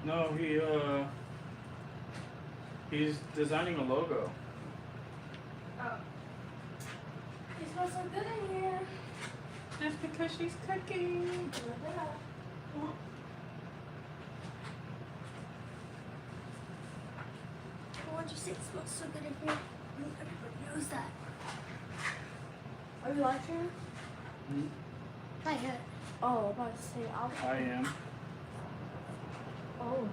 No, he's designing a logo. Oh. It smells so good in here. Just because she's cooking. Look it up. Why'd you say it smells so good in here? Everybody knows that. Are you watching? Hmm? I hit. Oh, I'm about to say I am. Oh.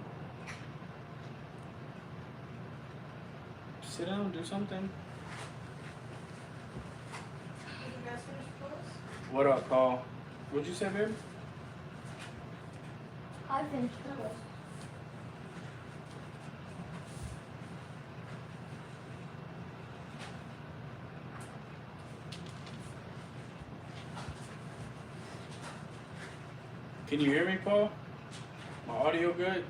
Sit down, do something. Did you guys finish clothes? What up, Paul? What'd you say, babe? I finished clothes. Can you hear me, Paul? My audio good?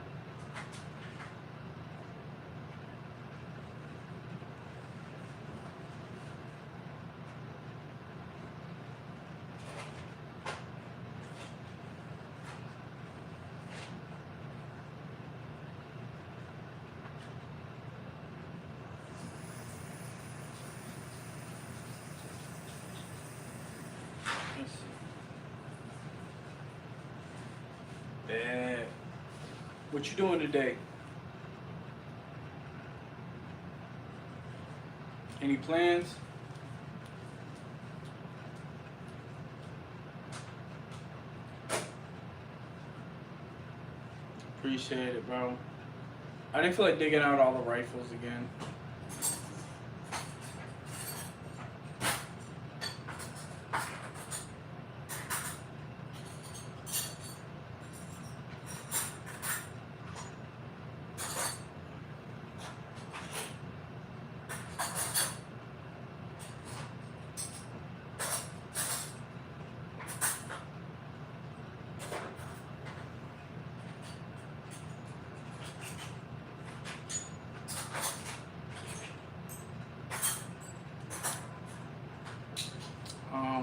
Let's see. Bad. What you doing today? Any plans? Appreciate it, bro. I didn't feel like digging out all the rifles again.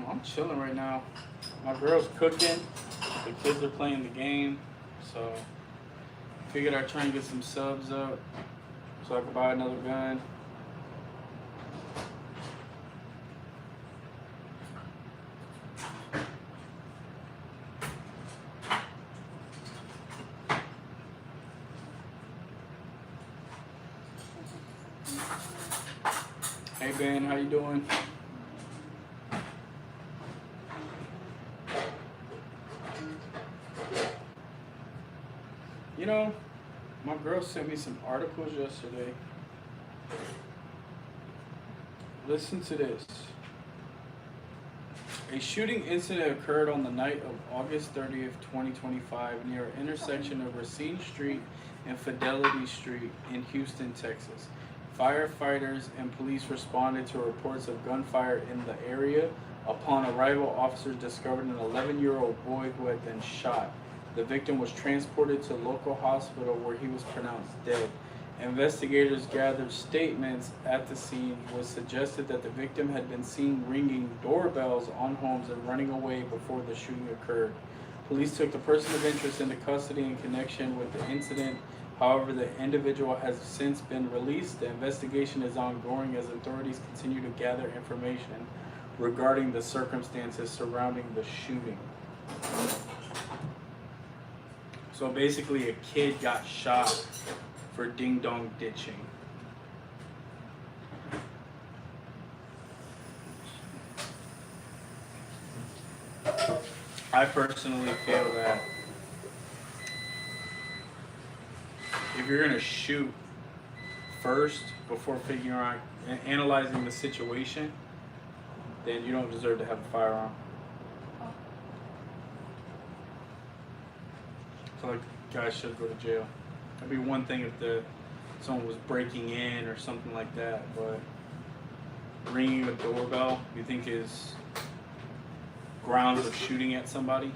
I'm chilling right now. My girl's cooking. The kids are playing the game. So figured I'd try and get some subs up so I could buy another gun. Hey Ben, how you doing? You know, my girl sent me some articles yesterday. Listen to this. A shooting incident occurred on the night of August 30th, 2025 near an intersection of Racine Street and Fidelity Street in Houston, Texas. Firefighters and police responded to reports of gunfire in the area. Upon arrival, officers discovered an 11-year-old boy who had been shot. The victim was transported to a local hospital where he was pronounced dead. Investigators gathered statements at the scene, which suggested that the victim had been seen ringing doorbells on homes and running away before the shooting occurred. Police took the person of interest into custody in connection with the incident. However, the individual has since been released. The investigation is ongoing as authorities continue to gather information regarding the circumstances surrounding the shooting. So basically, a kid got shot for ding-dong ditching. I personally feel that if you're gonna shoot first before figuring out and analyzing the situation, then you don't deserve to have a firearm. I feel like guys should go to jail. That'd be one thing if someone was breaking in or something like that, but ringing a doorbell, you think is grounds of shooting at somebody?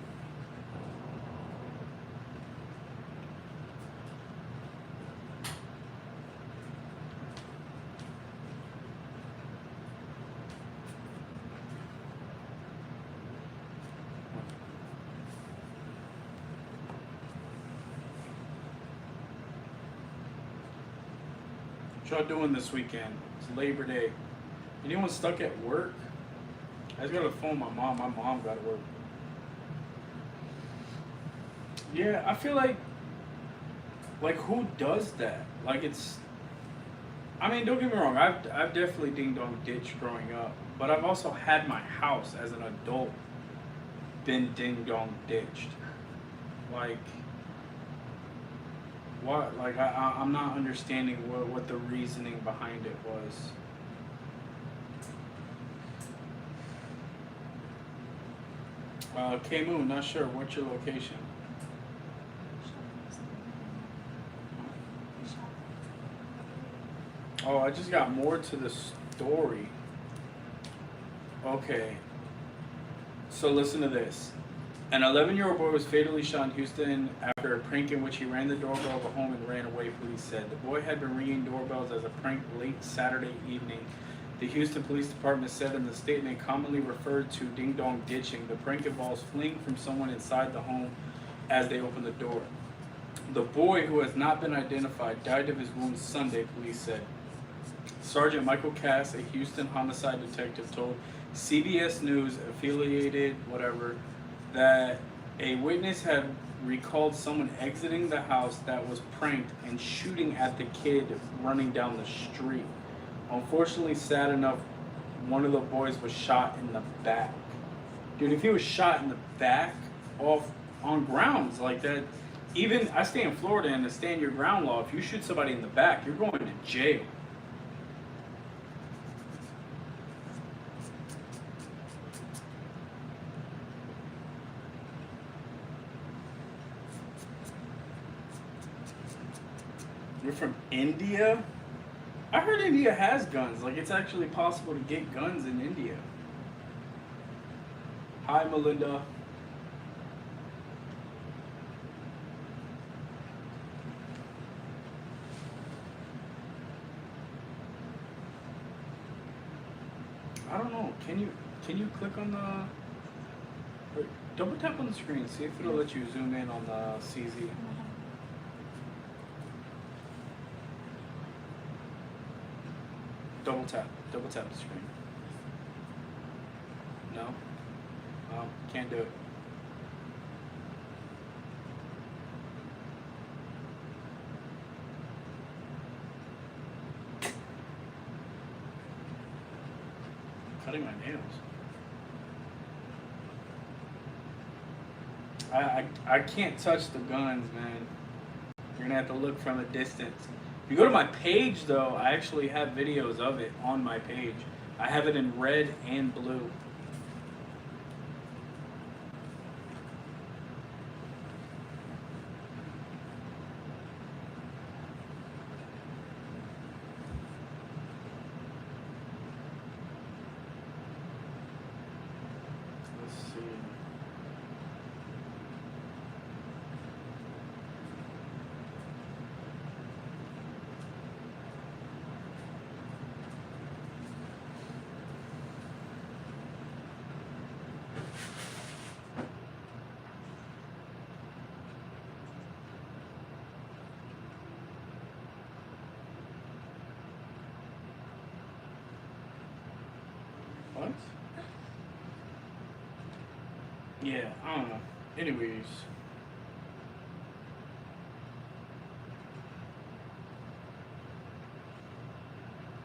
What y'all doing this weekend? It's Labor Day. Anyone stuck at work? I just gotta phone my mom. My mom got to work. Yeah, I feel like who does that? Like it's. I mean, don't get me wrong. I've definitely ding dong ditched growing up, but I've also had my house as an adult been ding dong ditched. Like, what? Like I'm not understanding what the reasoning behind it was. K-Moon, not sure. What's your location? Oh, I just got more to the story. Okay. So listen to this. An 11-year-old boy was fatally shot in Houston after a prank in which he rang the doorbell of a home and ran away, police said. The boy had been ringing doorbells as a prank late Saturday evening. The Houston Police Department said in the statement commonly referred to ding-dong ditching. The prank involves fleeing from someone inside the home as they open the door. The boy, who has not been identified, died of his wounds Sunday, police said. Sergeant Michael Cass, a Houston homicide detective, told CBS News affiliated that a witness had recalled someone exiting the house that was pranked and shooting at the kid running down the street. Unfortunately, sad enough, one of the boys was shot in the back. Dude, if he was shot in the back off on grounds like that, even I stay in Florida and the stand your ground law, if you shoot somebody in the back, you're going to jail. You're from India? I heard India has guns. Like, it's actually possible to get guns in India. Hi, Melinda. I don't know. Can you click on the... Double tap on the screen. See if it'll let you zoom in on the CZ. Double tap the screen. No? Can't do it. Cutting my nails. I can't touch the guns, man. You're gonna have to look from a distance. If you go to my page, though, I actually have videos of it on my page. I have it in red and blue. Let's see. What? Yeah, I don't know. Anyways.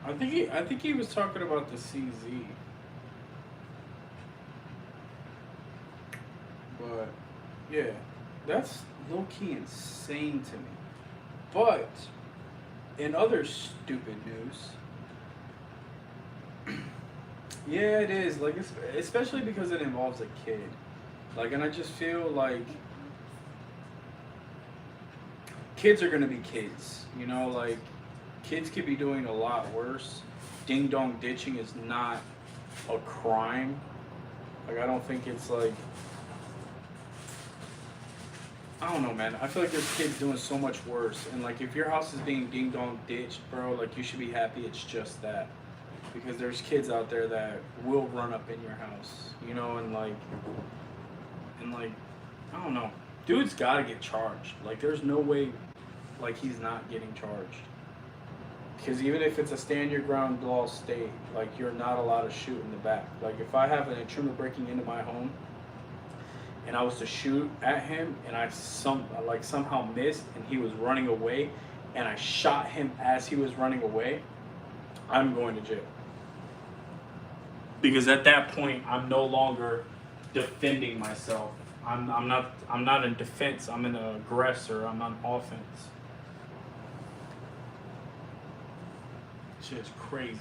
I think he was talking about the CZ. But yeah, that's low-key insane to me. But in other stupid news, yeah, it is. Like, especially because it involves a kid. Like, and I just feel like kids are gonna be kids. You know, like, kids could be doing a lot worse. Ding dong ditching is not a crime. Like, I don't think it's like, I don't know, man. I feel like there's kids doing so much worse. And like, if your house is being ding dong ditched, bro, like, you should be happy it's just that. Because there's kids out there that will run up in your house, you know, and like, I don't know. Dude's gotta get charged. Like, there's no way, like, he's not getting charged. Because even if it's a stand your ground law state, like you're not allowed to shoot in the back. Like if I have an intruder breaking into my home and I was to shoot at him and I somehow missed and he was running away and I shot him as he was running away, I'm going to jail. Because at that point I'm no longer defending myself. I'm not in defense, I'm an aggressor, I'm on offense. Shit's crazy.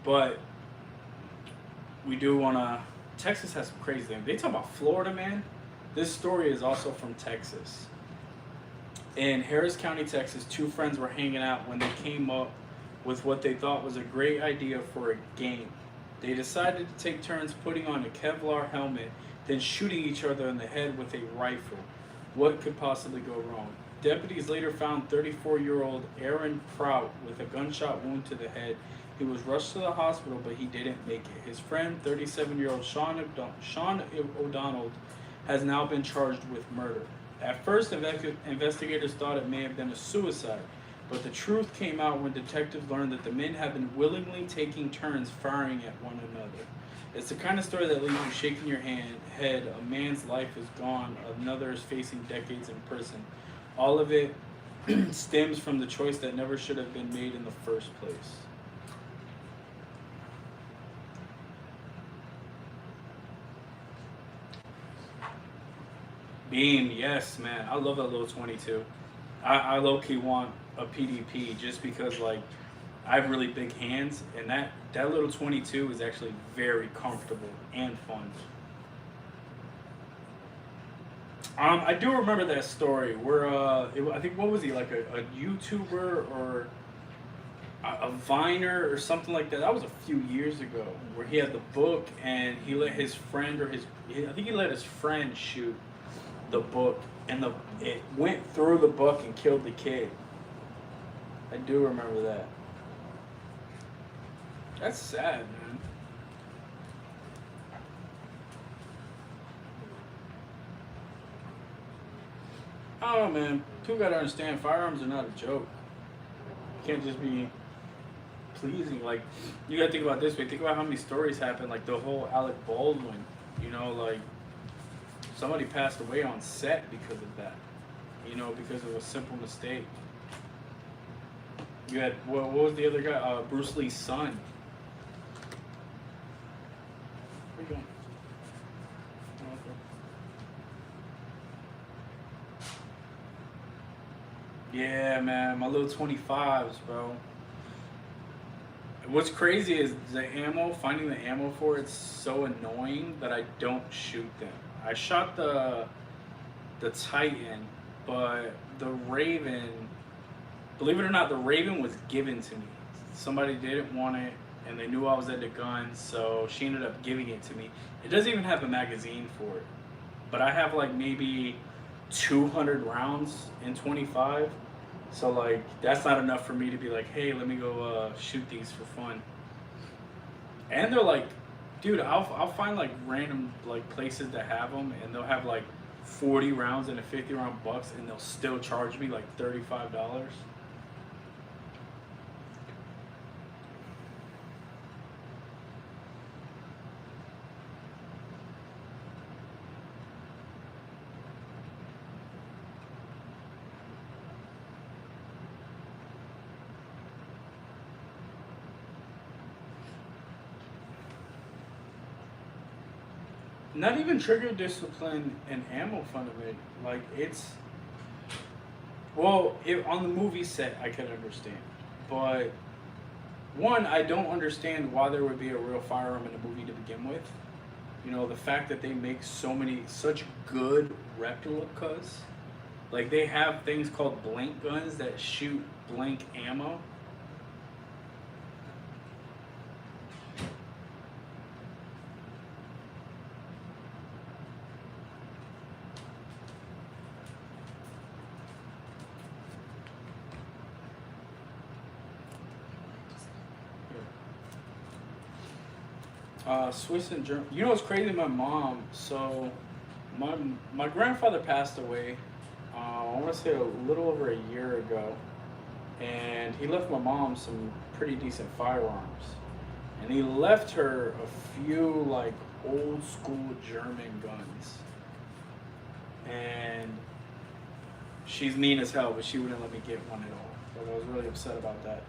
But we do wanna Texas has some crazy things. They talk about Florida, man. This story is also from Texas. In Harris County, Texas, two friends were hanging out when they came up with what they thought was a great idea for a game. They decided to take turns putting on a Kevlar helmet, then shooting each other in the head with a rifle. What could possibly go wrong? Deputies later found 34-year-old Aaron Prout with a gunshot wound to the head. He was rushed to the hospital, but he didn't make it. His friend, 37-year-old Sean O'Donnell, has now been charged with murder. At first, investigators thought it may have been a suicide, but the truth came out when detectives learned that the men had been willingly taking turns firing at one another. It's the kind of story that leaves you shaking your head. A man's life is gone, another is facing decades in prison. All of it stems from the choice that never should have been made in the first place. Beam, yes, man. I love that little 22. I low-key want a PDP just because, like, I have really big hands, and that little 22 is actually very comfortable and fun. I do remember that story where I think, what was he, like a YouTuber or a Viner or something like that? That was a few years ago, where he had the book and he let his friend I think he let his friend shoot the book, and it went through the book and killed the kid. I do remember that. That's sad, man. I don't know, man. People gotta understand, firearms are not a joke. You can't just be pleasing. Like, you gotta think about it this way. Think about how many stories happen. Like the whole Alec Baldwin. You know, like somebody passed away on set because of that. You know, because of a simple mistake. You had what was the other guy? Bruce Lee's son. Where you going? Yeah, man, my little 25s, bro. What's crazy is the ammo, finding the ammo for it's so annoying that I don't shoot them. I shot the Titan, but the Raven, believe it or not, the Raven was given to me. Somebody didn't want it, and they knew I was into guns, so she ended up giving it to me. It doesn't even have a magazine for it, but I have like maybe 200 rounds in 25. So like that's not enough for me to be like, hey, let me go shoot these for fun. And they're like, dude, I'll find like random like places that have them, and they'll have like 40 rounds in a 50 round box, and they'll still charge me like $35. Not even trigger discipline and ammo fundament. Like it's, well, on the movie set I can understand, but one, I don't understand why there would be a real firearm in a movie to begin with. You know, the fact that they make such good replicas, like they have things called blank guns that shoot blank ammo. Swiss and German. You know what's crazy? My mom. So, my grandfather passed away. I want to say a little over a year ago, and he left my mom some pretty decent firearms, and he left her a few like old school German guns, and she's mean as hell, but she wouldn't let me get one at all. Like, I was really upset about that.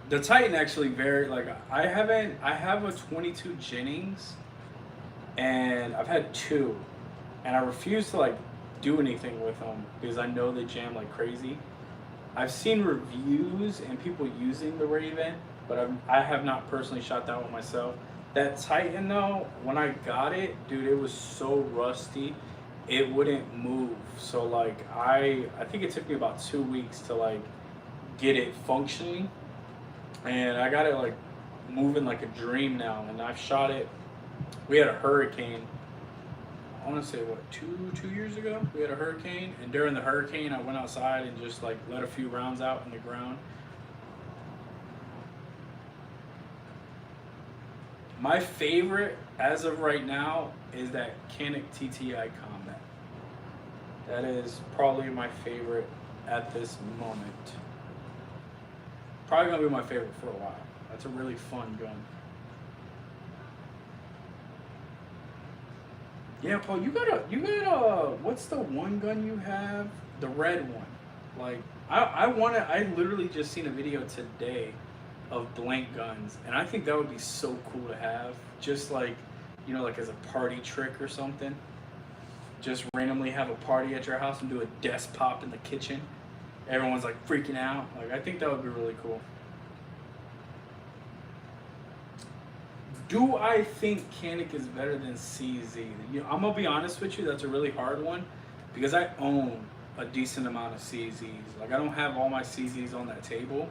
The Titan actually very like I have a 22 Jennings, and I've had two, and I refuse to like do anything with them because I know they jam like crazy. I've seen reviews and people using the Raven, but I have not personally shot that one myself. That Titan though, when I got it, dude, it was so rusty, it wouldn't move. So like I think it took me about 2 weeks to like get it functioning, and I got it like moving like a dream now. And I've shot it. We had a hurricane. I want to say what, two years ago we had a hurricane, and during the hurricane I went outside and just like let a few rounds out in the ground. My favorite as of right now is that Canik TTI Combat. That is probably my favorite at this moment. Probably gonna be my favorite for a while. That's a really fun gun. Yeah, Paul, you got what's the one gun you have? The red one. Like, I literally just seen a video today of blank guns, and I think that would be so cool to have. Just like, you know, like as a party trick or something. Just randomly have a party at your house and do a desk pop in the kitchen. Everyone's like freaking out. Like, I think that would be really cool. Do I think Canik is better than CZ? You know, I'm gonna be honest with you, that's a really hard one because I own a decent amount of CZs. Like, I don't have all my CZs on that table.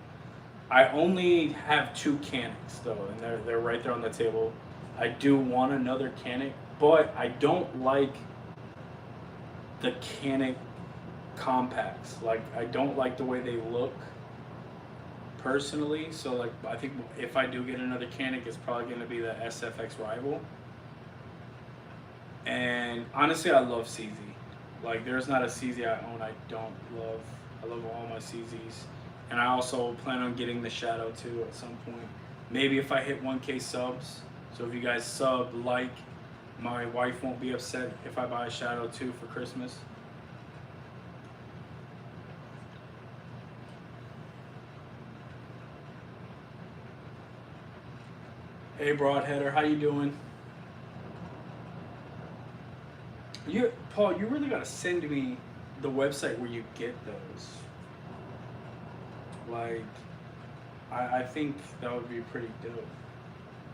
I only have 2 Caniks though, and they're right there on the table. I do want another Canik, but I don't like the Canik compacts. Like, I don't like the way they look personally. So like, I think if I do get another Canik, it's probably going to be the SFX Rival. And honestly, I love CZ. Like, there's not a CZ I own I don't love. I love all my CZs. And I also plan on getting the Shadow too at some point. Maybe if I hit 1K subs. So if you guys sub, like, my wife won't be upset if I buy a Shadow 2 for Christmas. Hey Broadheader, how you doing? Paul, you really gotta send me the website where you get those. Like, I think that would be pretty dope.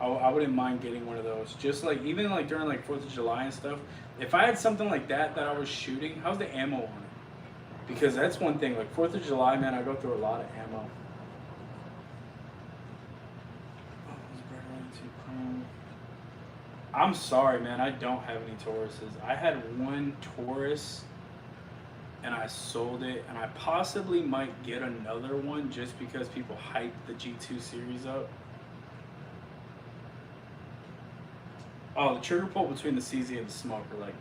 I wouldn't mind getting one of those. Just like, even like during like 4th of July and stuff, if I had something like that I was shooting, how's the ammo on it? Because that's one thing, like 4th of July, man, I go through a lot of ammo. I'm sorry, man, I don't have any Tauruses. I had one Taurus and I sold it, and I possibly might get another one just because people hype the G2 series up. Oh, the trigger pull between the CZ and the smoke are like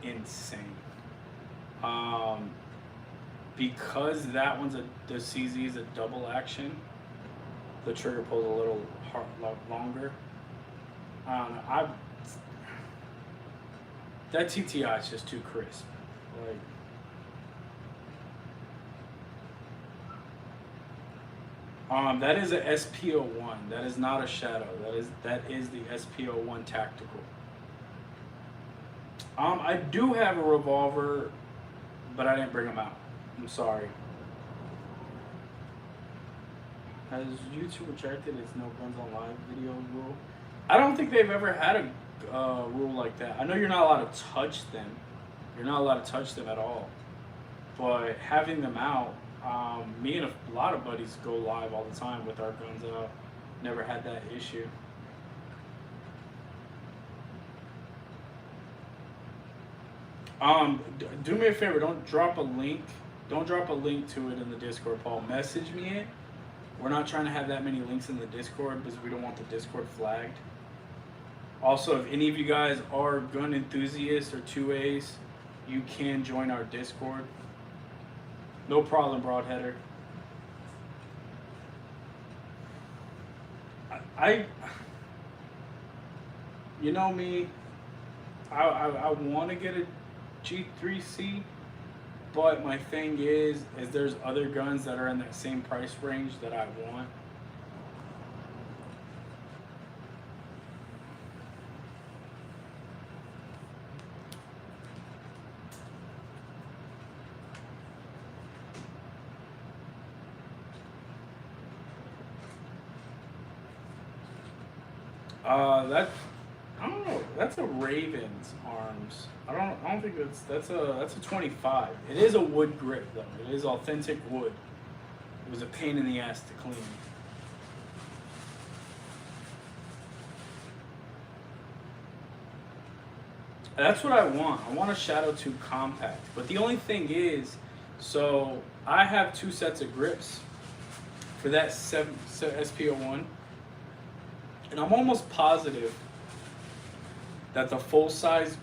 insane. Because that one's the CZ is a double action, the trigger pull's a little longer. That TTI is just too crisp. Like, that is a SP01. That is not a Shadow. That is the SP01 tactical. I do have a revolver, but I didn't bring them out. I'm sorry. Has YouTube rejected its no guns on live video rule? I don't think they've ever had a rule like that. I know you're not allowed to touch them. You're not allowed to touch them at all. But having them out, me and a lot of buddies go live all the time with our guns out. Never had that issue. Do me a favor. Don't drop a link. Don't drop a link to it in the Discord, Paul. Message me it. We're not trying to have that many links in the Discord because we don't want the Discord flagged. Also, if any of you guys are gun enthusiasts or 2As, you can join our Discord. No problem, broadheader. I you know me, I want to get a G3C, but my thing is there's other guns that are in that same price range that I want. That I don't know. That's a Ravens arms. I don't think that's a 25. It is a wood grip though. It is authentic wood. It was a pain in the ass to clean. That's what I want. I want a Shadow 2 compact. But the only thing is, so I have two sets of grips for that SP01, and I'm almost positive that the full size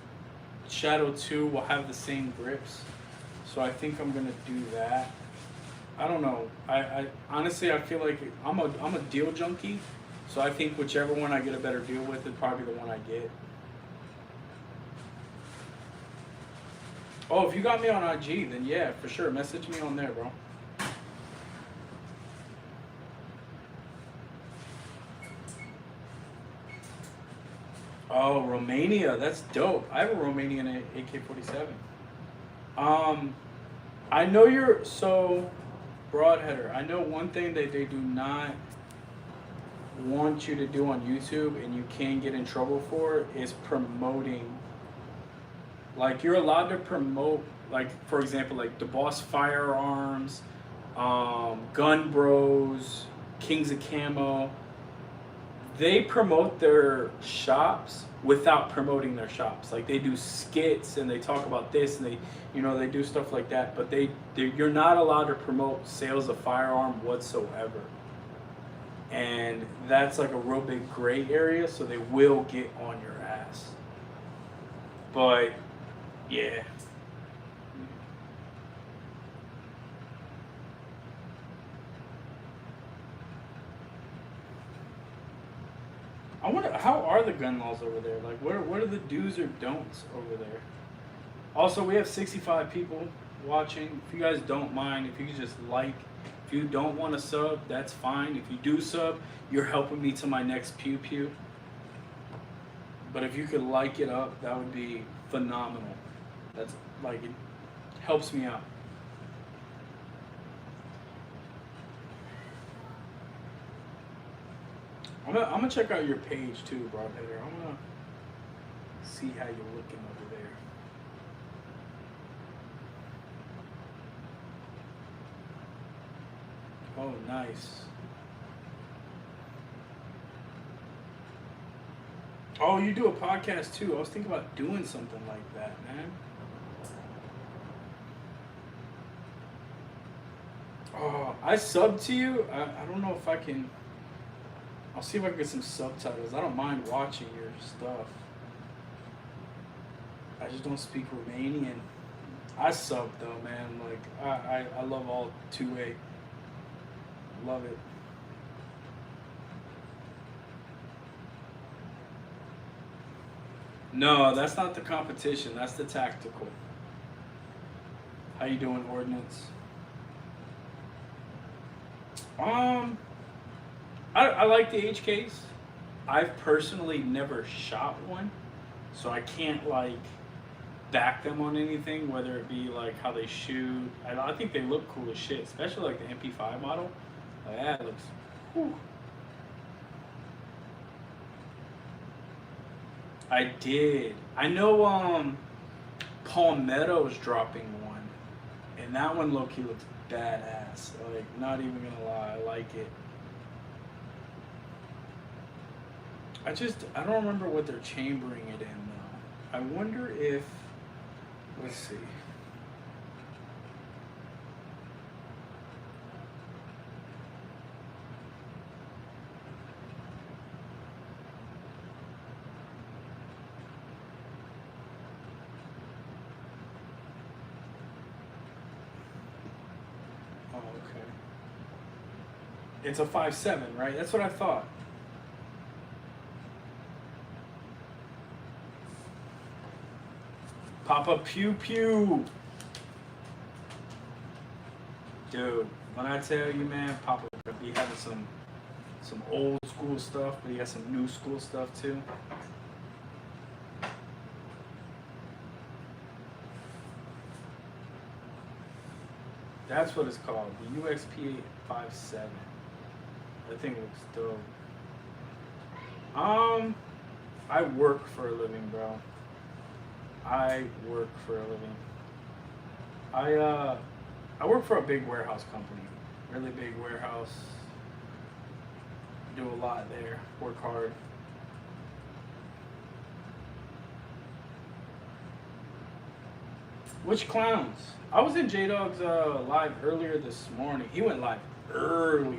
Shadow 2 will have the same grips. So I think I'm gonna do that. I don't know. I honestly I feel like I'm a deal junkie. So I think whichever one I get a better deal with is probably the one I get. Oh, if you got me on IG, then yeah, for sure. Message me on there, bro. Oh, Romania. That's dope. I have a Romanian AK-47. I know you're so broadheader. I know one thing that they do not want you to do on YouTube and you can get in trouble for is promoting. Like you're allowed to promote, like for example, like the Boss Firearms, Gun Bros, Kings of Camo. They promote their shops without promoting their shops. Like they do skits and they talk about this and they do stuff like that. But you're not allowed to promote sales of firearm whatsoever. And that's like a real big gray area. So they will get on your ass. But yeah. I wonder how are the gun laws over there? Like, what are the do's or don'ts over there? Also, we have 65 people watching. If you guys don't mind, if you could just like. If you don't want to sub, that's fine. If you do sub, you're helping me to my next pew pew. But if you could like it up, that would be phenomenal. That's like it helps me out. I'm gonna check out your page too, broadheader. I'm gonna see how you're looking over there. Oh, nice. Oh, you do a podcast too. I was thinking about doing something like that, man. Oh, I subbed to you. I don't know if I can. I'll see if I can get some subtitles. I don't mind watching your stuff. I just don't speak Romanian. I sub though, man. Like I love all 2A. Love it. No, that's not the competition. That's the tactical. How you doing, Ordnance? I like the HKs. I've personally never shot one, so I can't like back them on anything, whether it be like how they shoot. I think they look cool as shit, especially like the MP5 model. Like that looks. Whew. I did. I know Palmetto's dropping one, and that one low key looks badass. Like not even gonna lie, I like it. I don't remember what they're chambering it in though. I wonder if, let's see. okay. It's a 5.7, right? That's what I thought. Papa Pew Pew. Dude, when I tell you, man, Papa be having some old school stuff, but he has some new school stuff too. That's what it's called, the UXP 5.7. That thing looks dope. I work for a living, bro. I work for a living. I work for a big warehouse company, really big warehouse. Do a lot there, work hard. Which clowns? I was in J-Dog's live earlier this morning. He went live early.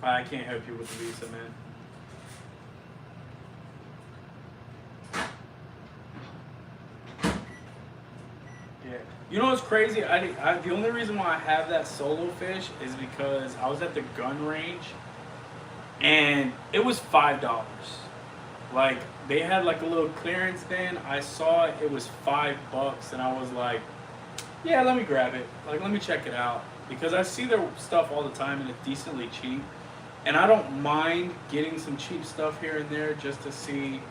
I can't help you with the visa, man. Yeah. You know what's crazy? The only reason why I have that solo fish is because I was at the gun range and it was $5. Like, they had like a little clearance bin. I saw it, it was $5 and I was like, yeah, let me grab it. Like, let me check it out. Because I see their stuff all the time and it's decently cheap. And I don't mind getting some cheap stuff here and there just to see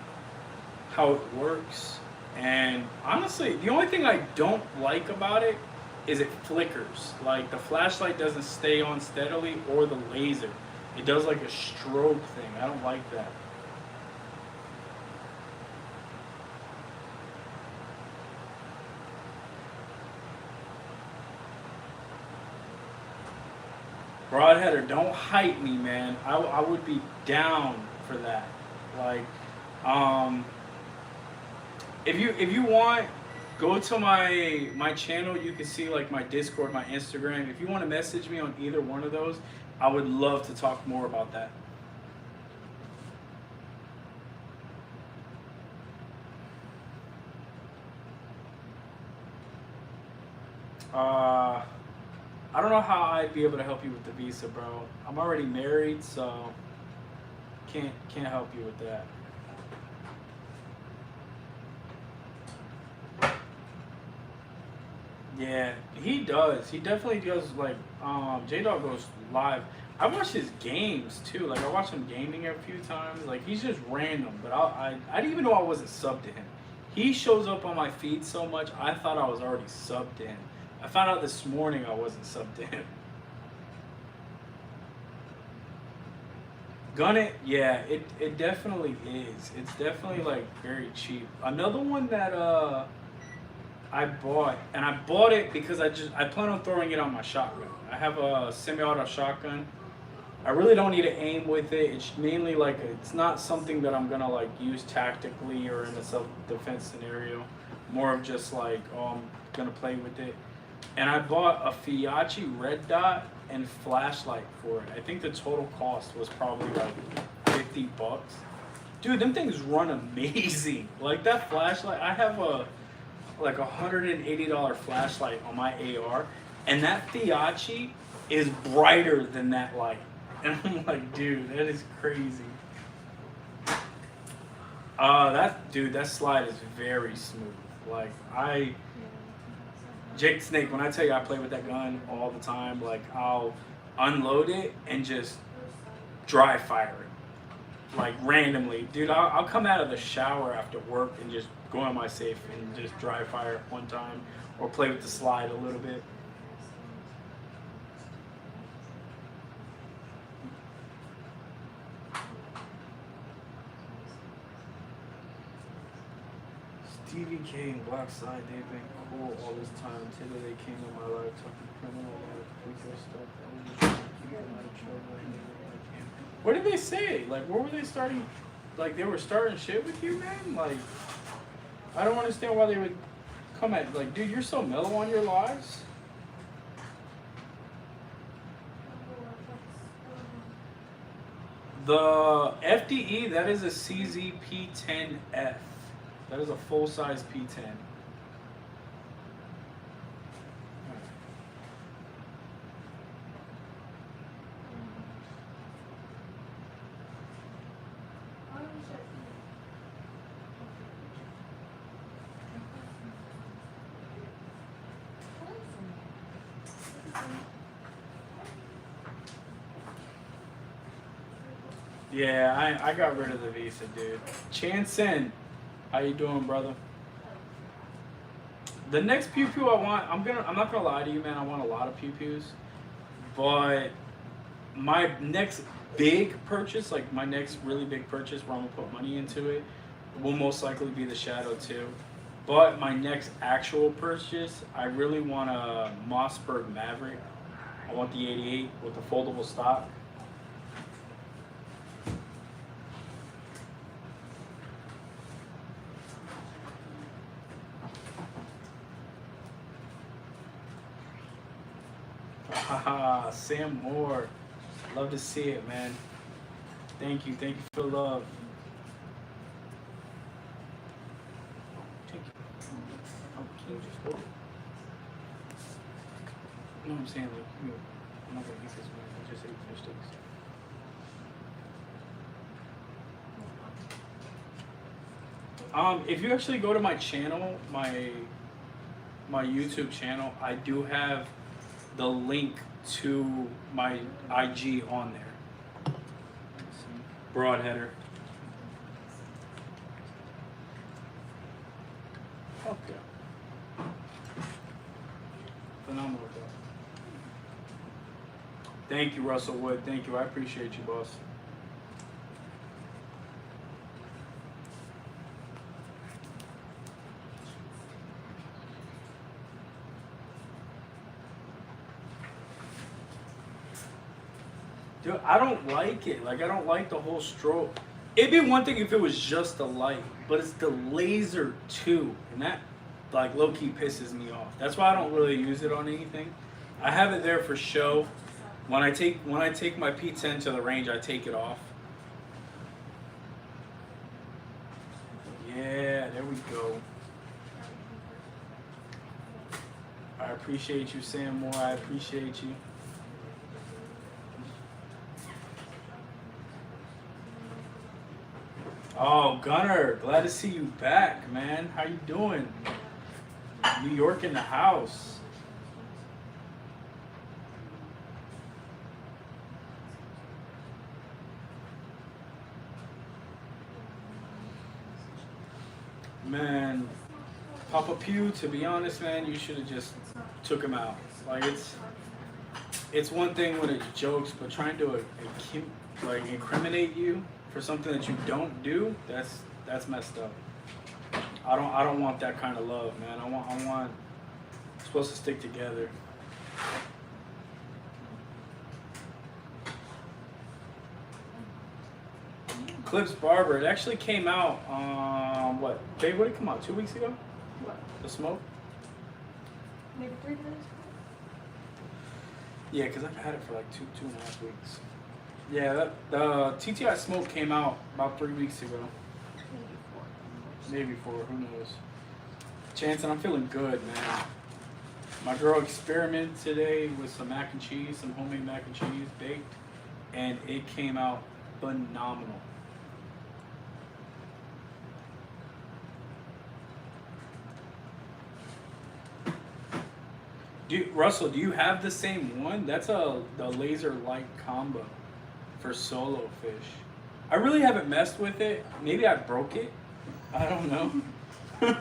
how it works. And honestly, the only thing I don't like about it is it flickers. Like, the flashlight doesn't stay on steadily, or the laser. It does like a strobe thing. I don't like that. Broadheader, don't hype me, man. I would be down for that. Like, if you want, go to my channel. You can see like my Discord, my Instagram. If you want to message me on either one of those, I would love to talk more about that. I don't know how I'd be able to help you with the visa, bro. I'm already married, so can't help you with that. Yeah, he does. He definitely does. Like, J-Dog goes live. I watch his games too. Like, I watch him gaming a few times. Like, he's just random. But I didn't even know I wasn't subbed to him. He shows up on my feed so much, I thought I was already subbed to him. I found out this morning I wasn't subbed to him. Gun it, yeah, it definitely is. It's definitely like very cheap. Another one that I bought, and I bought it because I plan on throwing it on my shotgun. I have a semi-auto shotgun. I really don't need to aim with it. It's mainly like it's not something that I'm gonna like use tactically or in a self-defense scenario. More of just like, oh, I'm gonna play with it. And I bought a Fiachi red dot and flashlight for it. I think the total cost was probably like $50. Dude, them things run amazing. Like, that flashlight, I have a like $180 flashlight on my AR, and that Fiachi is brighter than that light. And I'm like, dude, that is crazy. That slide is very smooth. Like, Jake Snake, when I tell you I play with that gun all the time, like, I'll unload it and just dry fire it. Like, randomly. Dude, I'll come out of the shower after work and just go on my safe and just dry fire one time, or play with the slide a little bit. Stevie K and Blackside, they've been cool all this time until they came in my life talking criminal stuff. I was just keep them out of trouble. What did they say? Like, what were they starting? Like, they were starting shit with you, man? Like, I don't understand why they would come at, like, dude, you're so mellow on your lives. The FDE, that is a CZ-P10F. That is a full-size P10. Yeah, I got rid of the Visa, dude. Chanson, how you doing, brother? The next pew pew I want, I'm not gonna lie to you, man. I want a lot of pew pews, but my next big purchase, like my next really big purchase, where I'm gonna put money into it, will most likely be the Shadow 2. But my next actual purchase, I really want a Mossberg Maverick. I want the 88 with the foldable stock. Haha, Sam Moore. Love to see it, man. Thank you for the love. Thank you. Oh, can you just hold it? No, I'm saying, like, I'm not gonna eat this, man. I just ate fish sticks. If you actually go to my channel, my YouTube channel, I do have the link to my IG on there. Broad header. Fuck yeah. Phenomenal, bro. Thank you, Russell Wood. Thank you. I appreciate you, boss. Dude, I don't like it. Like, I don't like the whole stroke. It'd be one thing if it was just the light, but it's the laser too, and that, like, low-key pisses me off. That's why I don't really use it on anything. I have it there for show. When I take my P10 to the range, I take it off. Yeah, there we go. I appreciate you, Sam Moore. I appreciate you. Oh, Gunner, glad to see you back, man. How you doing? New York in the house. Man, Papa Pew, to be honest, man, you should have just took him out. Like, it's one thing when it's jokes, but trying to like incriminate you for something that you don't do, that's messed up. I don't want that kind of love, man. I want we're supposed to stick together. Clips Barber, it actually came out what? Babe, what did it come out? 2 weeks ago? What? The smoke? Maybe 3 minutes? Yeah, because I've had it for like two and a half weeks. Yeah, the TTI smoke came out about 3 weeks ago. Maybe 4, who knows. Chanson, I'm feeling good, man. My girl experimented today with some mac and cheese, some homemade mac and cheese baked, and it came out phenomenal. Russell, do you have the same one? That's the laser light combo for solo fish. I really haven't messed with it. Maybe I broke it. I don't know.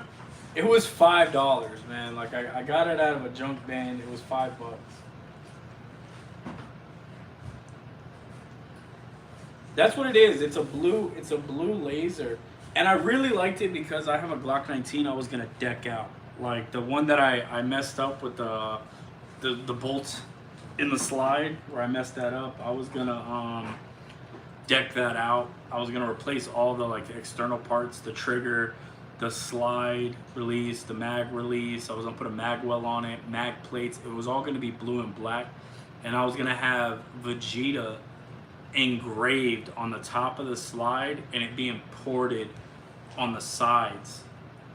It was $5, man. Like, I got it out of a junk band. It was $5. That's what it is. It's a blue laser. And I really liked it because I have a Glock 19 I was gonna deck out. Like the one that I messed up with the bolts in the slide where I messed that up. I was gonna deck that out. I was gonna replace all the like the external parts, the trigger, the slide release, the mag release. I was gonna put a mag well on it, mag plates. It was all gonna be blue and black, and I was gonna have Vegeta engraved on the top of the slide and it being ported on the sides,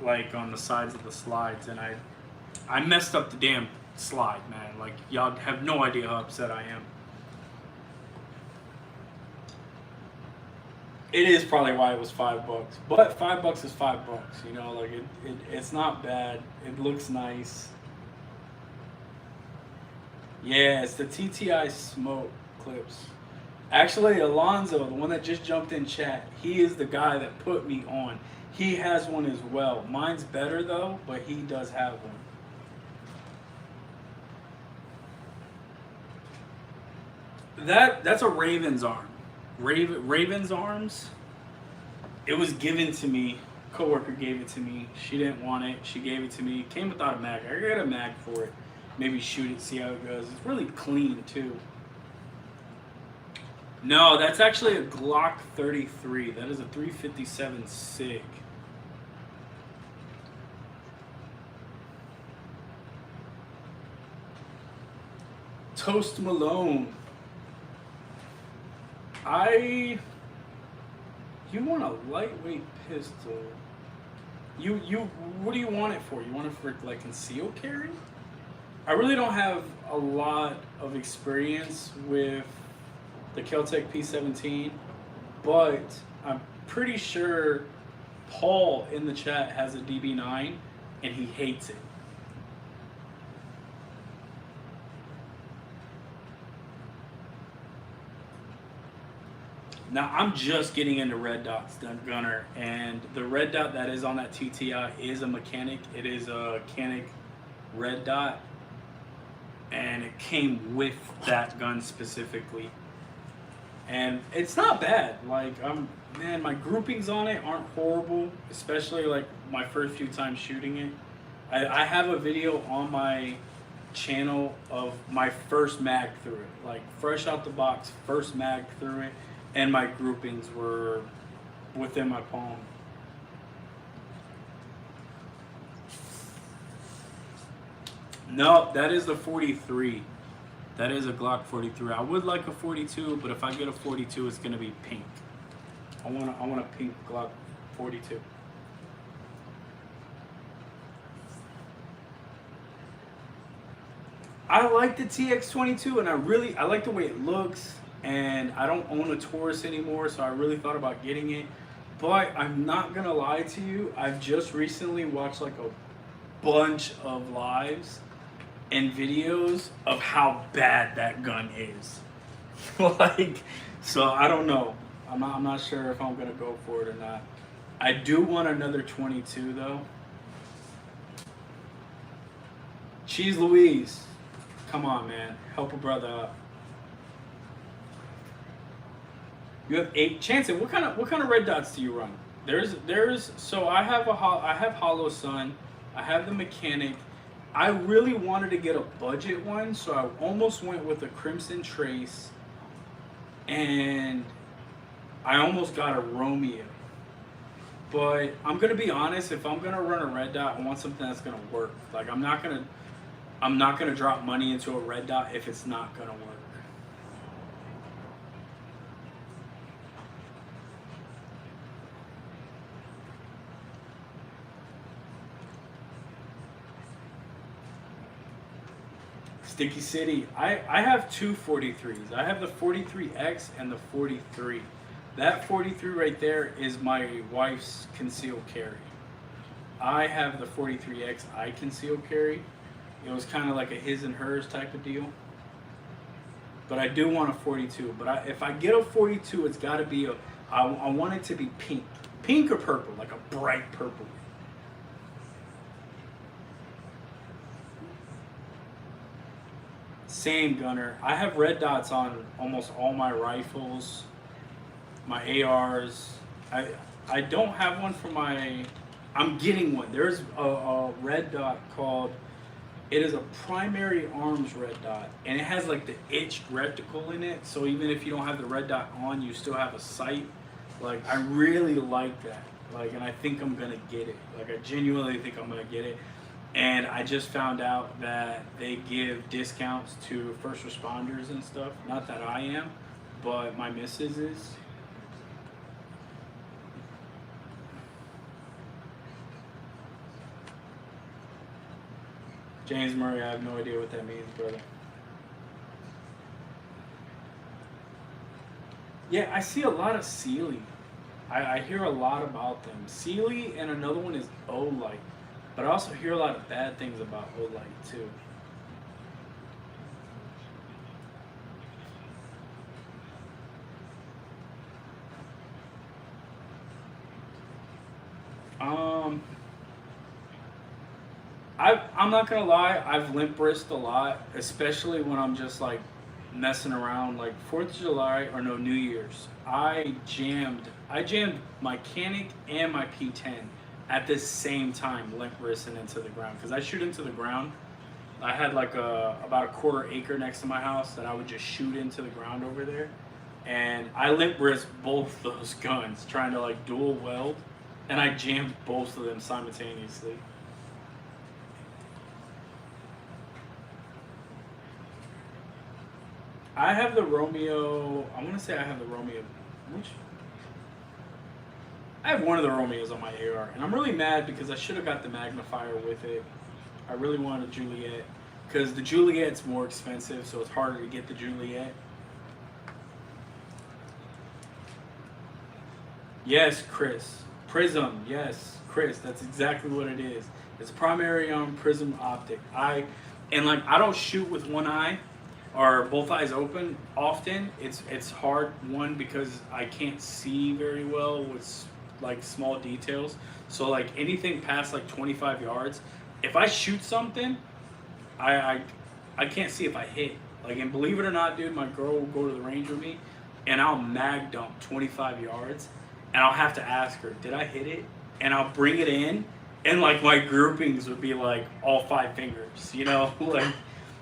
like on the sides of the slides. And I messed up the damn slide, man. Like, y'all have no idea how upset I am. It is probably why it was $5, but $5 is $5. You know, like it's not bad. It looks nice. Yeah, it's the TTI smoke clips. Actually, Alonzo, the one that just jumped in chat, he is the guy that put me on. He has one as well. Mine's better though, but he does have one. That's a Raven's arm. Raven's arms. It was given to me. Coworker gave it to me. She didn't want it. She gave it to me. It came without a mag. I got a mag for it. Maybe shoot it, see how it goes. It's really clean too. No, that's actually a Glock 33. That is a 357 SIG. Toast Malone. You want a lightweight pistol. What do you want it for? You want it for like concealed carry? I really don't have a lot of experience with the Keltec P17, but I'm pretty sure Paul in the chat has a DB9 and he hates it. Now, I'm just getting into red dots, Gunner, and the red dot that is on that TTI is a mechanic. It is a Canik red dot, and it came with that gun specifically. And it's not bad. Like, man, my groupings on it aren't horrible, especially like my first few times shooting it. I have a video on my channel of my first mag through it, like fresh out the box, first mag through it. And my groupings were within my palm. No, that is the 43. That is a Glock 43. I would like a 42, but if I get a 42, it's gonna be pink. I want a pink Glock 42. I like the TX22, and I like the way it looks. And I don't own a Taurus anymore, so I really thought about getting it. But I'm not gonna lie to you, I've just recently watched like a bunch of lives and videos of how bad that gun is. Like, so I don't know. I'm not sure if I'm gonna go for it or not. I do want another 22 though. Cheese Louise, come on, man, help a brother out. You have 8. Chanson, what kind of red dots do you run? So I have Hollow Sun, I have the Mechanic. I really wanted to get a budget one, so I almost went with a Crimson Trace, and I almost got a Romeo. But I'm gonna be honest, if I'm gonna run a red dot, I want something that's gonna work. Like, I'm not gonna drop money into a red dot if it's not gonna work. Sticky City. I have two 43s. I have the 43X and the 43. That 43 right there is my wife's concealed carry. I have the 43X I concealed carry. It was kind of like a his and hers type of deal. But I do want a 42. But if I get a 42, it's got to be I want it to be pink. Pink or purple, like a bright purple. Same, Gunner. I have red dots on almost all my rifles, my ARs. I don't have one for my... I'm getting one. There's a red dot called... It is a primary arms red dot, and it has like the itched reticle in it, so even if you don't have the red dot on, you still have a sight. Like, I really like that. Like, and I think I'm gonna get it. Like, I genuinely think I'm gonna get it. And I just found out that they give discounts to first responders and stuff. Not that I am, but my missus is. James Murray, I have no idea what that means, brother. Yeah, I see a lot of Sealy. I hear a lot about them. Sealy, and another one is Olight. But I also hear a lot of bad things about Olight too. I'm not gonna lie, I've limp wristed a lot, especially when I'm just like messing around, like 4th of July or no, New Year's. I jammed my Canik and my P10 at the same time, limp wristing into the ground. Because I shoot into the ground. I had like about a quarter acre next to my house that I would just shoot into the ground over there. And I limp wrist both those guns, trying to like dual weld. And I jammed both of them simultaneously. I have the Romeo. I want to say I have the Romeo. I have one of the Romeos on my AR, and I'm really mad because I should have got the magnifier with it. I really wanted a Juliet because the Juliet's more expensive, so it's harder to get the Juliet. Yes, Chris. Prism. Yes, Chris. That's exactly what it is. It's a primary prism optic. I don't shoot with one eye or both eyes open often. It's hard, one, because I can't see very well with like small details. So like anything past like 25 yards, if I shoot something, I can't see if I hit. Like, and believe it or not, dude, my girl will go to the range with me and I'll mag dump 25 yards and I'll have to ask her, did I hit it? And I'll bring it in and like my groupings would be like all 5 fingers, you know? Like,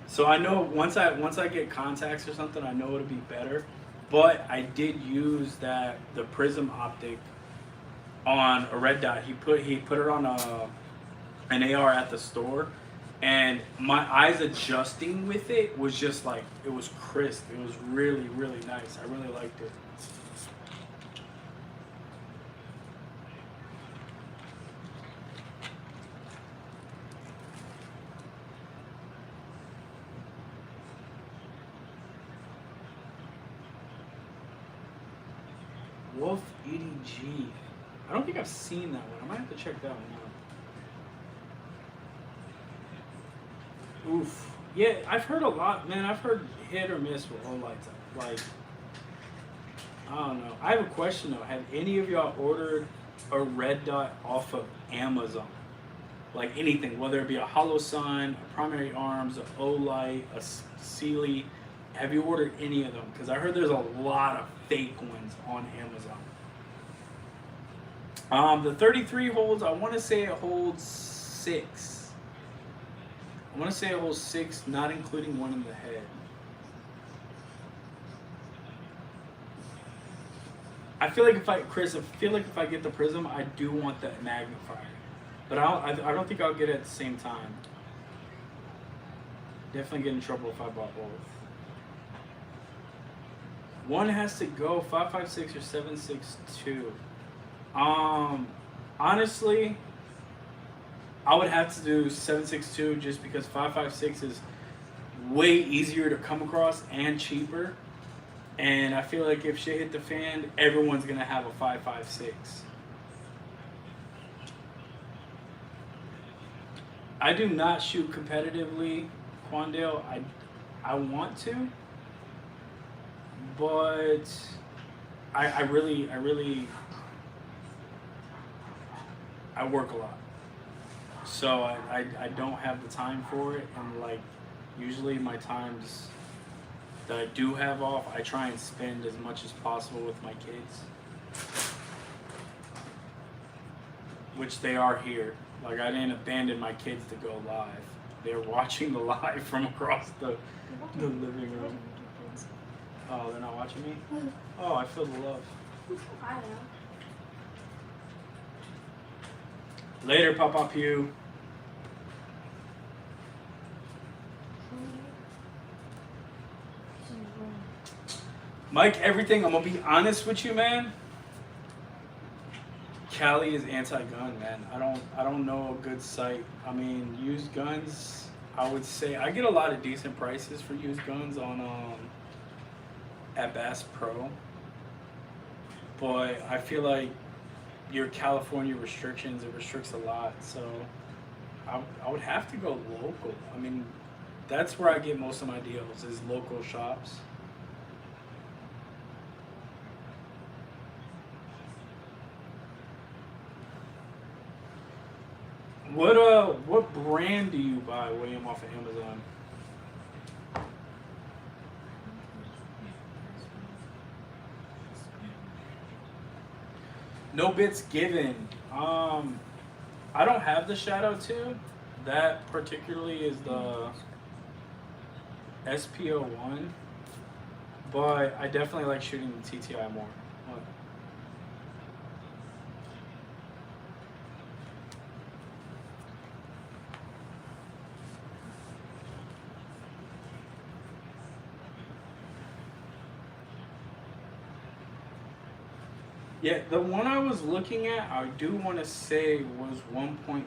so I know once I get contacts or something, I know it'll be better. But I did use the prism optic on a red dot. He put it on an AR at the store, and my eyes adjusting with it was just like, it was crisp. It was really, really nice. I really liked it. Wolf EDG. I don't think I've seen that one. I might have to check that one out. Oof. Yeah, I've heard a lot, man. I've heard hit or miss with Olight. Like, I don't know. I have a question though. Have any of y'all ordered a red dot off of Amazon? Like anything, whether it be a Hollow Sun, a Primary Arms, a Olight, a Sealy. Have you ordered any of them? Because I heard there's a lot of fake ones on Amazon. The 33 holds, I want to say it holds 6. I want to say it holds 6, not including one in the head. I feel like if I get the prism, I do want that magnifier. But I don't think I'll get it at the same time. Definitely get in trouble if I bought both. One has to go 5.56 or 7.62. Honestly, I would have to do 7.62 just because 5.56 is way easier to come across and cheaper. And I feel like if shit hit the fan, everyone's gonna have a 5.56. I do not shoot competitively, Quandale. I want to, but I really work a lot, so I don't have the time for it. And like usually my times that I do have off, I try and spend as much as possible with my kids, which they are here. Like, I didn't abandon my kids to go live. They're watching the live from across the living room. Oh, they're not watching me? Oh, I feel the love. I know. Later, Papa Pew. Mike, everything, I'm gonna be honest with you, man. Cali is anti-gun, man. I don't know a good site. I mean, used guns, I would say I get a lot of decent prices for used guns on at Bass Pro. But I feel like your California restrictions, it restricts a lot. So I would have to go local. I mean, that's where I get most of my deals is local shops. What brand do you buy, William, off of Amazon? No bits given. I don't have the Shadow 2. That particularly is the SPO1, but I definitely like shooting the TTI more. Yeah, the one I was looking at, I do want to say was 1.5.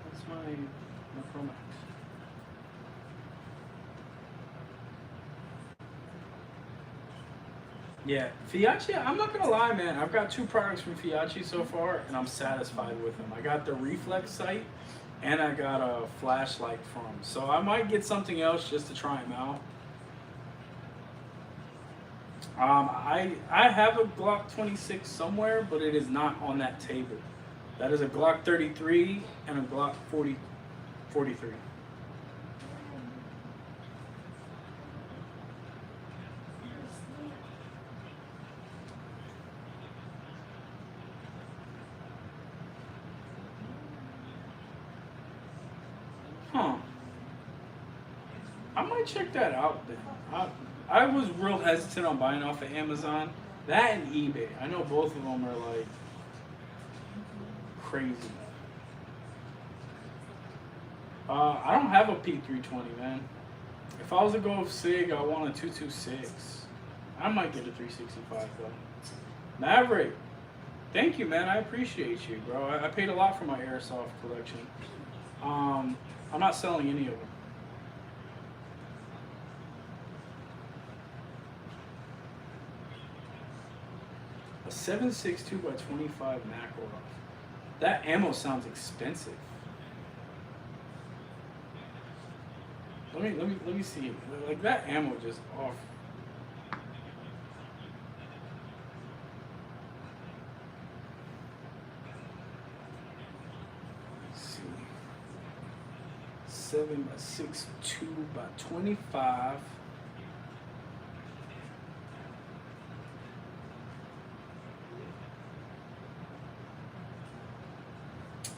That's my Pro Max. Yeah, Fiat, I'm not gonna lie, man. I've got 2 products from Fiat so far, and I'm satisfied with them. I got the reflex sight, and I got a flashlight from them. So I might get something else just to try them out. I have a Glock 26 somewhere, but it is not on that table. That is a Glock 33 and a Glock 43. Huh. I might check that out then. I was real hesitant on buying off of Amazon. That and eBay. I know both of them are like crazy. I don't have a P320, man. If I was to go with SIG, I want a 226. I might get a 365 though. Maverick, thank you, man. I appreciate you, bro. I paid a lot for my airsoft collection. I'm not selling any of them. A 7.62 by 25 macro. That ammo sounds expensive. Let me see. Like that ammo just off. Let's see. 7 by 6.2 by 25.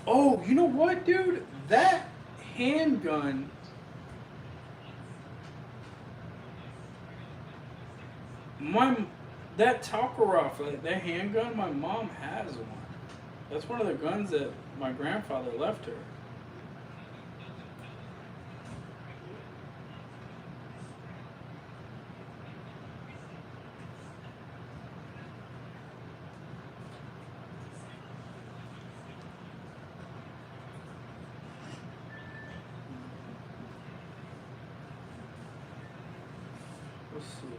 Oh, you know what, dude? That handgun. That Tokarev, that handgun, my mom has one. That's one of the guns that my grandfather left her. Let's see.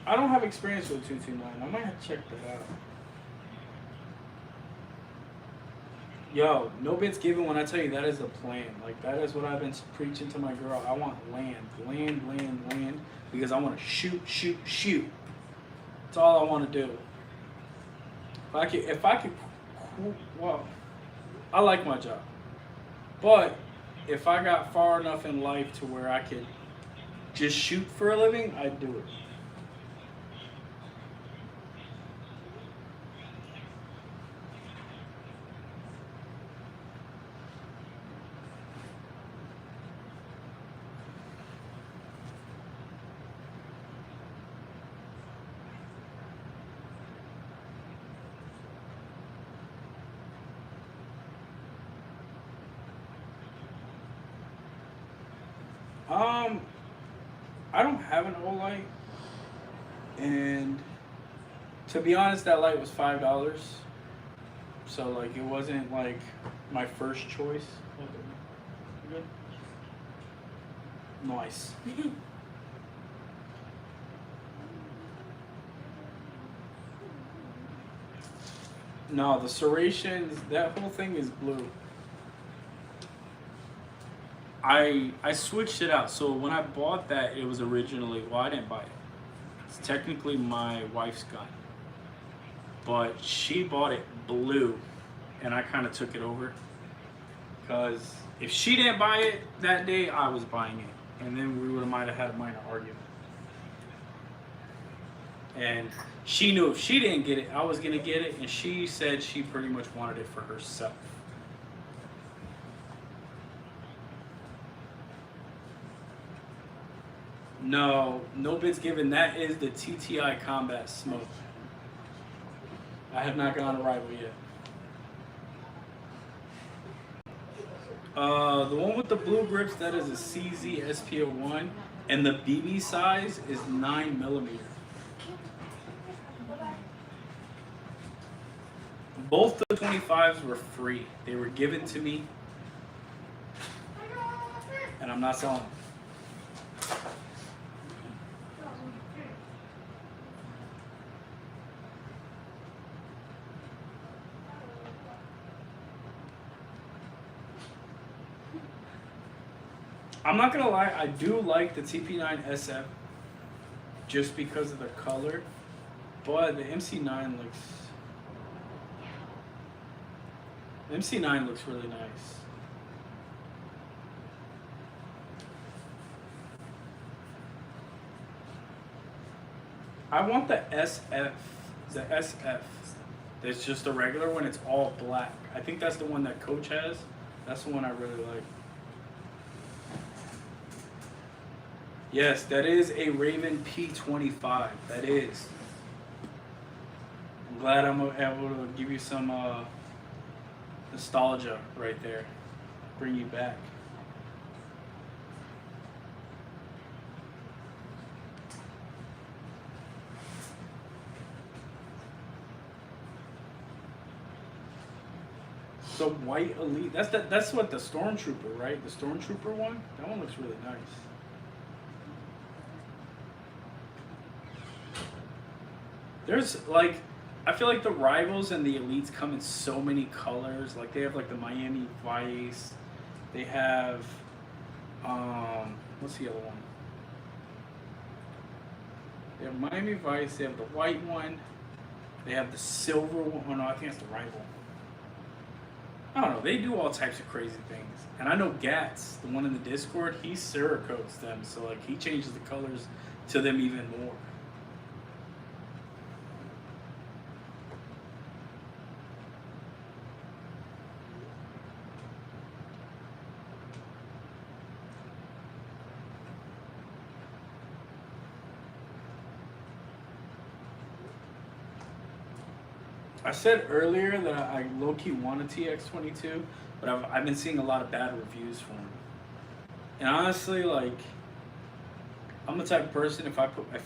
I don't have experience with 229. I might have to check that out. Yo, no bits given when I tell you that is the plan. Like, that is what I've been preaching to my girl. I want land, because I want to shoot. That's all I want to do. If I could, well, I like my job. But if I got far enough in life to where I could just shoot for a living, I'd do it. I don't have an O light, and to be honest, that light was $5. So like it wasn't like my first choice. You good? Nice. No, the serrations, that whole thing is blue. I switched it out. So when I bought that, it was originally, well, I didn't buy it. It's technically my wife's gun. But she bought it blue, and I kind of took it over. Because if she didn't buy it that day, I was buying it. And then we might have had a minor argument. And she knew if she didn't get it, I was going to get it. And she said she pretty much wanted it for herself. No bids given. That is the TTI Combat Smoke. I have not gone arrival yet. The one with the blue grips, that is a CZ SPO1, and the BB size is 9mm. Both the 25s were free. They were given to me, and I'm not selling them. I'm not gonna lie, I do like the TP9 SF just because of the color, but the MC9 looks really nice. I want the SF. That's just the regular one. It's all black. I think that's the one that Coach has. That's the one I really like. Yes, that is a Raven P25. That is. I'm glad I'm able to give you some nostalgia right there. Bring you back. So white elite. That's what the Stormtrooper, right? The Stormtrooper one. That one looks really nice. There's like, I feel like the rivals and the elites come in so many colors. Like they have like the Miami Vice. They have, what's the other one? They have Miami Vice. They have the white one. They have the silver one. Oh no, I think it's the rival. I don't know. They do all types of crazy things. And I know Gats, the one in the Discord, he Cerakotes them. So like he changes the colors to them even more. I said earlier that I low-key want a TX22, but I've been seeing a lot of bad reviews for them. And honestly, like, I'm the type of person, if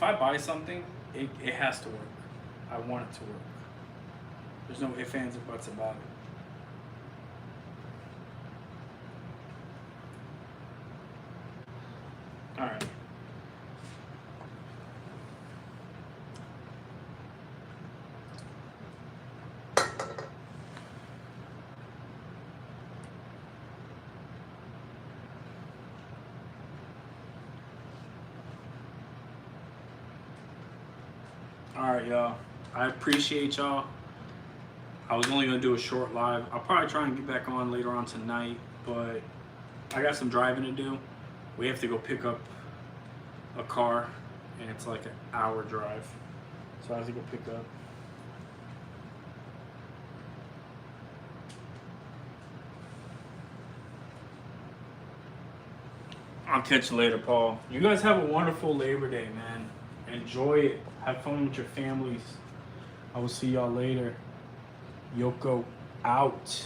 I buy something, it has to work. I want it to work. There's no ifs, ands, or buts about it. All right. Alright, y'all. I appreciate y'all. I was only going to do a short live. I'll probably try and get back on later on tonight, but I got some driving to do. We have to go pick up a car, and it's like an hour drive. So I have to go pick up. I'll catch you later, Paul. You guys have a wonderful Labor Day, man. Enjoy it. Have fun with your families. I will see y'all later. Yoko out.